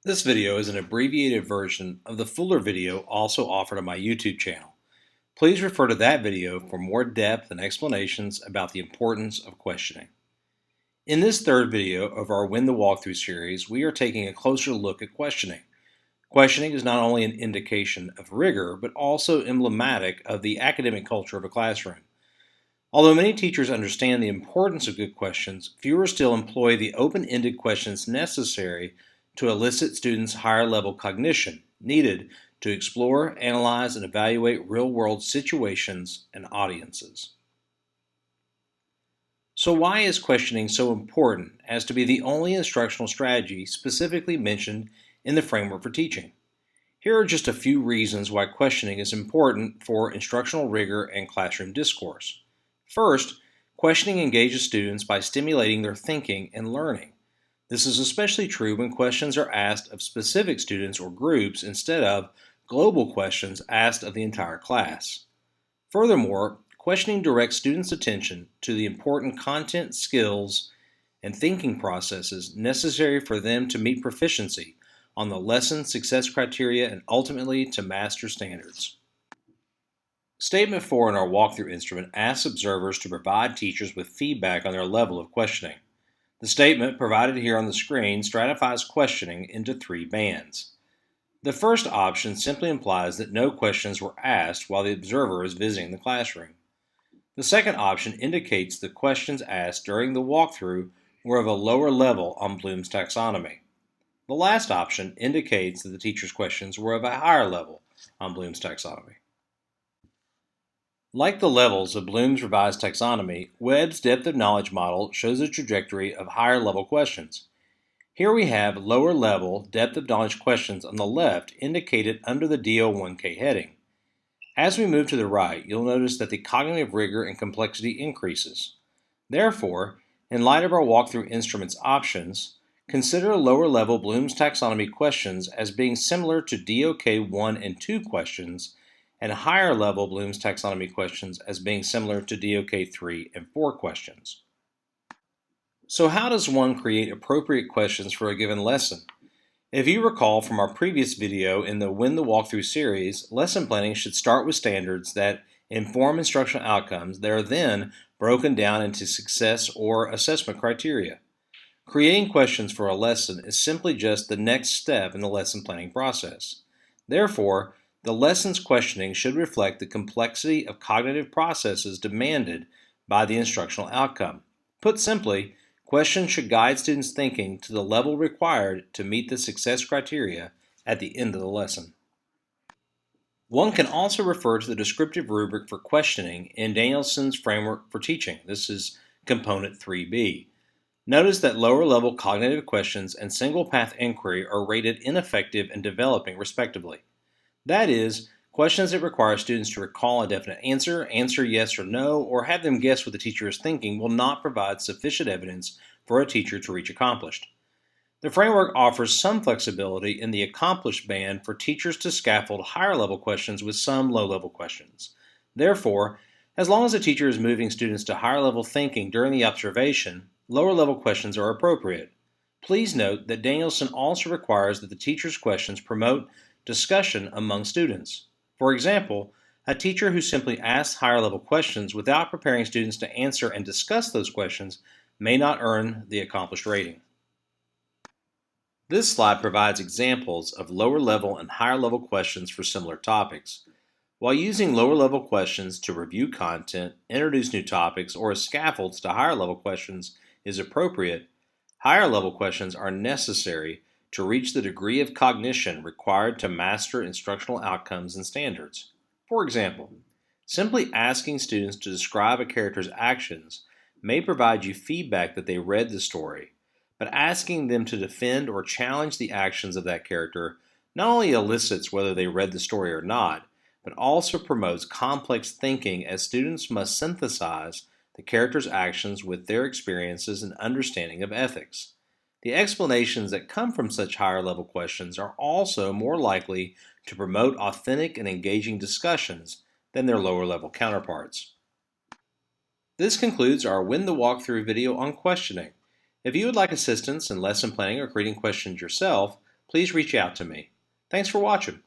This video is an abbreviated version of the fuller video also offered on my YouTube channel. Please refer to that video for more depth and explanations about the importance of questioning. In this third video of our Win the Walkthrough series, we are taking a closer look at questioning. Questioning is not only an indication of rigor, but also emblematic of the academic culture of a classroom. Although many teachers understand the importance of good questions, fewer still employ the open-ended questions necessary to elicit students' higher-level cognition needed to explore, analyze, and evaluate real-world situations and audiences. So why is questioning so important as to be the only instructional strategy specifically mentioned in the framework for teaching? Here are just a few reasons why questioning is important for instructional rigor and classroom discourse. First, questioning engages students by stimulating their thinking and learning. This is especially true when questions are asked of specific students or groups instead of global questions asked of the entire class. Furthermore, questioning directs students' attention to the important content, skills, and thinking processes necessary for them to meet proficiency on the lesson success criteria and ultimately to master standards. Statement 4 in our walkthrough instrument asks observers to provide teachers with feedback on their level of questioning. The statement provided here on the screen stratifies questioning into 3 bands. The first option simply implies that no questions were asked while the observer is visiting the classroom. The second option indicates the questions asked during the walkthrough were of a lower level on Bloom's taxonomy. The last option indicates that the teacher's questions were of a higher level on Bloom's taxonomy. Like the levels of Bloom's revised taxonomy, Webb's depth of knowledge model shows a trajectory of higher level questions. Here we have lower level depth of knowledge questions on the left indicated under the DO1K heading. As we move to the right, you'll notice that the cognitive rigor and complexity increases. Therefore, in light of our walkthrough instruments options, consider lower level Bloom's taxonomy questions as being similar to DOK 1 and 2 questions and higher level Bloom's taxonomy questions as being similar to DOK 3 and 4 questions. So how does one create appropriate questions for a given lesson? If you recall from our previous video in the Win the Walkthrough series, lesson planning should start with standards that inform instructional outcomes that are then broken down into success or assessment criteria. Creating questions for a lesson is simply just the next step in the lesson planning process. Therefore, the lesson's questioning should reflect the complexity of cognitive processes demanded by the instructional outcome. Put simply, questions should guide students' thinking to the level required to meet the success criteria at the end of the lesson. One can also refer to the descriptive rubric for questioning in Danielson's framework for teaching. This is component 3B. Notice that lower-level cognitive questions and single-path inquiry are rated ineffective and developing respectively. That is, questions that require students to recall a definite answer, answer yes or no, or have them guess what the teacher is thinking will not provide sufficient evidence for a teacher to reach accomplished. The framework offers some flexibility in the accomplished band for teachers to scaffold higher-level questions with some low-level questions. Therefore, as long as the teacher is moving students to higher-level thinking during the observation, lower-level questions are appropriate. Please note that Danielson also requires that the teacher's questions promote discussion among students. For example, a teacher who simply asks higher-level questions without preparing students to answer and discuss those questions may not earn the accomplished rating. This slide provides examples of lower-level and higher-level questions for similar topics. While using lower-level questions to review content, introduce new topics, or as scaffolds to higher-level questions is appropriate, higher-level questions are necessary to reach the degree of cognition required to master instructional outcomes and standards. For example, simply asking students to describe a character's actions may provide you feedback that they read the story, but asking them to defend or challenge the actions of that character not only elicits whether they read the story or not, but also promotes complex thinking as students must synthesize the character's actions with their experiences and understanding of ethics. The explanations that come from such higher-level questions are also more likely to promote authentic and engaging discussions than their lower-level counterparts. This concludes our Win the Walkthrough video on questioning. If you would like assistance in lesson planning or creating questions yourself, please reach out to me. Thanks for watching.